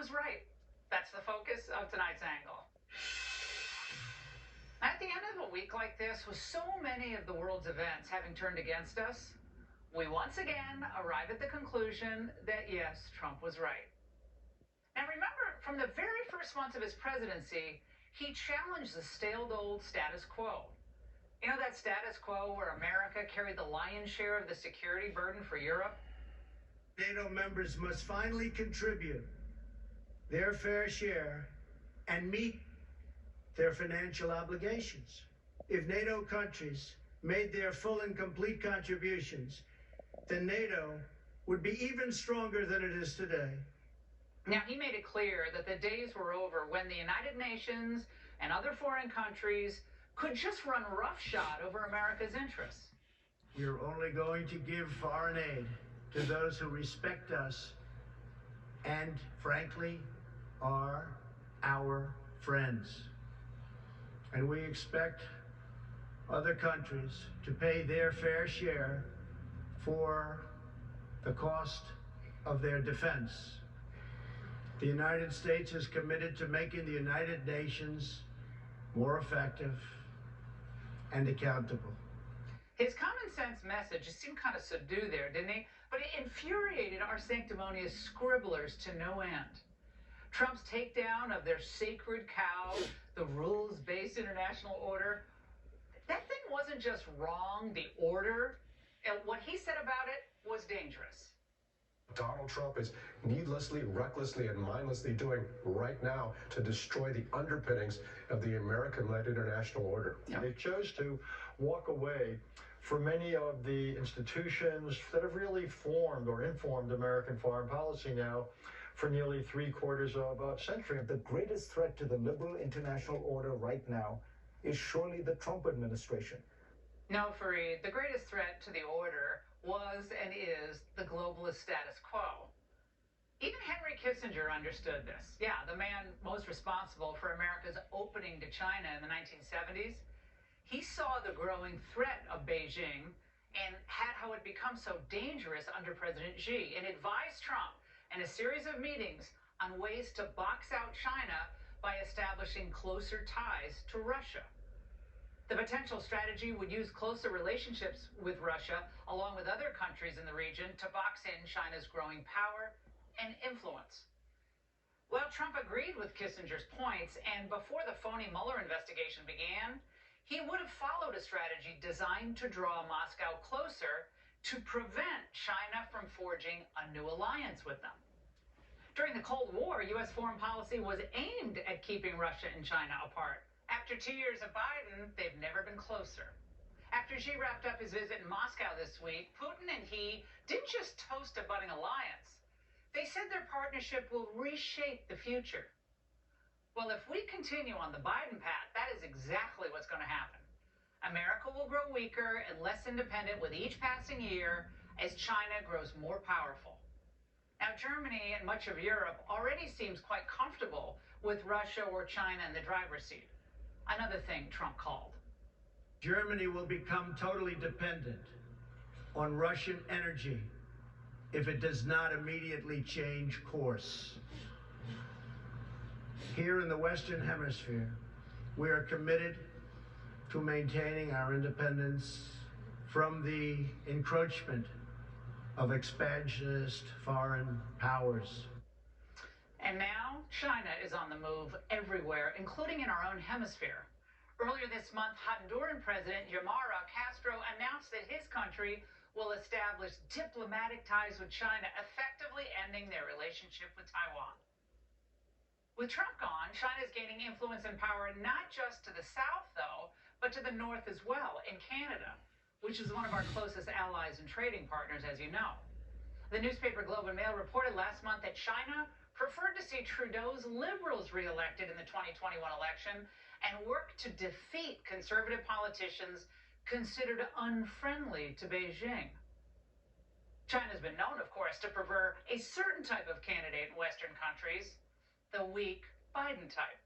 Was right. That's the focus of tonight's angle. At the end of a week like this, with so many of the world's events having turned against us, we once again arrive at the conclusion that yes, Trump was right. Now remember, from the very first months of his presidency, he challenged the stale old status quo. You know, that status quo where America carried the lion's share of the security burden for Europe? NATO members must finally contribute their fair share and meet their financial obligations. If NATO countries made their full and complete contributions, then NATO would be even stronger than it is today. Now, he made it clear that the days were over when the United Nations and other foreign countries could just run roughshod over America's interests. We're only going to give foreign aid to those who respect us and, frankly, are our friends. And we expect other countries to pay their fair share for the cost of their defense. The United States is committed to making the United Nations more effective and accountable. His common sense message just seemed kind of subdued there, didn't he? But it infuriated our sanctimonious scribblers to no end. Trump's takedown of their sacred cow, the rules-based international order, that thing wasn't just wrong, the order. What he said about it was dangerous. Donald Trump is needlessly, recklessly, and mindlessly doing right now to destroy the underpinnings of the American-led international order. Yeah. They chose to walk away from many of the institutions that have really formed or informed American foreign policy now for nearly 3/4 of a century. The greatest threat to the liberal international order right now is surely the Trump administration. No, Fareed, the greatest threat to the order was and is the globalist status quo. Even Henry Kissinger understood this. Yeah, the man most responsible for America's opening to China in the 1970s. He saw the growing threat of Beijing and had how it become so dangerous under President Xi, and advised Trump in a series of meetings on ways to box out China by establishing closer ties to Russia. The potential strategy would use closer relationships with Russia, along with other countries in the region, to box in China's growing power and influence. Well, Trump agreed with Kissinger's points, and before the phony Mueller investigation began, he would have followed a strategy designed to draw Moscow closer to prevent China from forging a new alliance with them. During the Cold War, U.S. foreign policy was aimed at keeping Russia and China apart. After 2 years of Biden, they've never been closer. After Xi wrapped up his visit in Moscow this week, Putin and he didn't just toast a budding alliance. They said their partnership will reshape the future. Well, if we continue on the Biden path, that is exactly what's going to happen. America will grow weaker and less independent with each passing year as China grows more powerful. Now, Germany and much of Europe already seems quite comfortable with Russia or China in the driver's seat. Another thing Trump called. Germany will become totally dependent on Russian energy if it does not immediately change course. Here in the Western Hemisphere, we are committed to maintaining our independence from the encroachment of expansionist foreign powers. And now, China is on the move everywhere, including in our own hemisphere. Earlier this month, Honduran President Xiomara Castro announced that his country will establish diplomatic ties with China, effectively ending their relationship with Taiwan. With Trump gone, China is gaining influence and power not just to the south, though, but to the north as well, in Canada, which is one of our closest allies and trading partners, as you know. The newspaper Globe and Mail reported last month that China preferred to see Trudeau's Liberals reelected in the 2021 election and work to defeat conservative politicians considered unfriendly to Beijing. China's been known, of course, to prefer a certain type of candidate in Western countries, the weak Biden type.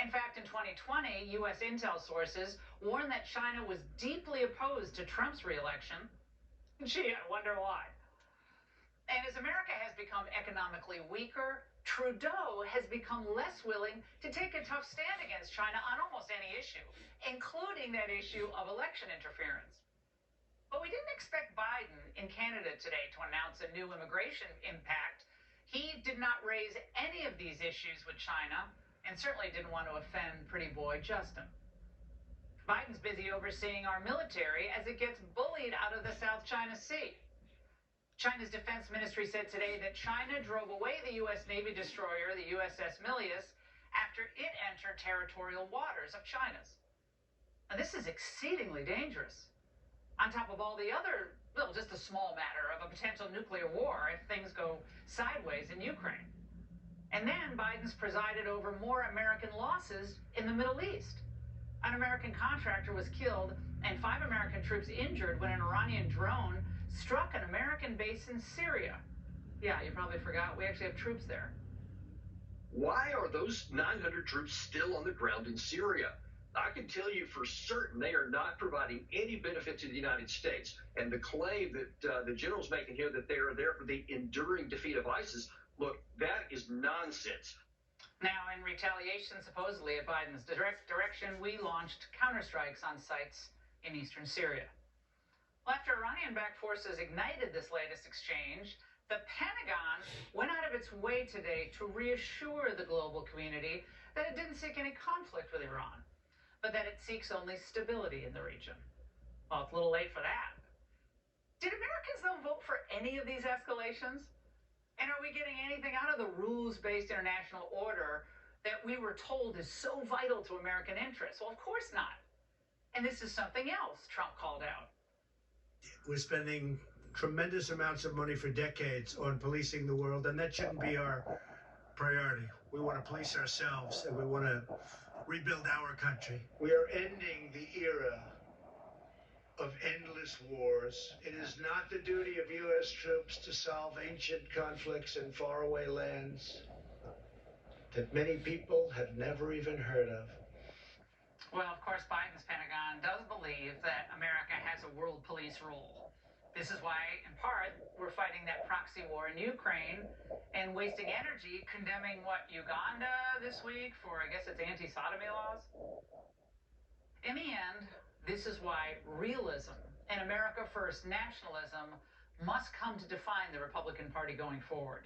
In fact, in 2020, U.S. intel sources warned that China was deeply opposed to Trump's reelection. Gee, I wonder why. And as America has become economically weaker, Trudeau has become less willing to take a tough stand against China on almost any issue, including that issue of election interference. But we didn't expect Biden in Canada today to announce a new immigration impact. He did not raise any of these issues with China and certainly didn't want to offend pretty boy Justin. Biden's busy overseeing our military as it gets bullied out of the South China Sea. China's defense ministry said today that China drove away the U.S. Navy destroyer, the USS Milius, after it entered territorial waters of China's. Now, this is exceedingly dangerous. On top of all the other, well, just a small matter of a potential nuclear war if things go sideways in Ukraine. And then Biden's presided over more American losses in the Middle East. An American contractor was killed and 5 American troops injured when an Iranian drone struck an American base in Syria. Yeah, you probably forgot we actually have troops there. Why are those 900 troops still on the ground in Syria? I can tell you for certain they are not providing any benefit to the United States. And the claim that the general's making here that they are there for the enduring defeat of ISIS, look, that is nonsense. Now, in retaliation, supposedly at Biden's direct direction, we launched counterstrikes on sites in eastern Syria. Well, after Iranian-backed forces ignited this latest exchange, the Pentagon went out of its way today to reassure the global community that it didn't seek any conflict with Iran, but that it seeks only stability in the region. Well, it's a little late for that. Did Americans, though, vote for any of these escalations? And are we getting anything out of the rules-based international order that we were told is so vital to American interests? Well, of course not. And this is something else Trump called out. We're spending tremendous amounts of money for decades on policing the world, and that shouldn't be our priority. We want to police ourselves, and we want to rebuild our country. We are ending the era of endless wars. It is not the duty of U.S. troops to solve ancient conflicts in faraway lands that many people have never even heard of. Well, of course, Biden's Pentagon does believe that America has a world police role. This is why, in part, we're fighting that proxy war in Ukraine and wasting energy condemning, Uganda this week for, I guess it's anti-sodomy laws? In the end, this is why realism and America First nationalism must come to define the Republican Party going forward.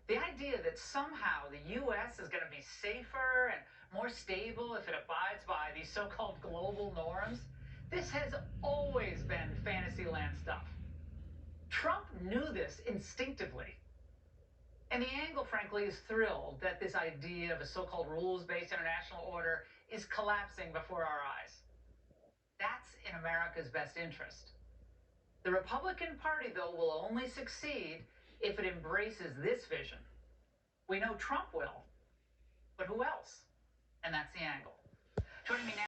The idea that somehow the U.S. is going to be safer and more stable if it abides by these so-called global norms, this has always been fantasyland stuff. Trump knew this instinctively. And the angle, frankly, is thrilled that this idea of a so-called rules-based international order is collapsing before our eyes. That's in America's best interest. The Republican Party, though, will only succeed if it embraces this vision. We know Trump will, but who else? And that's the angle. Joining me now.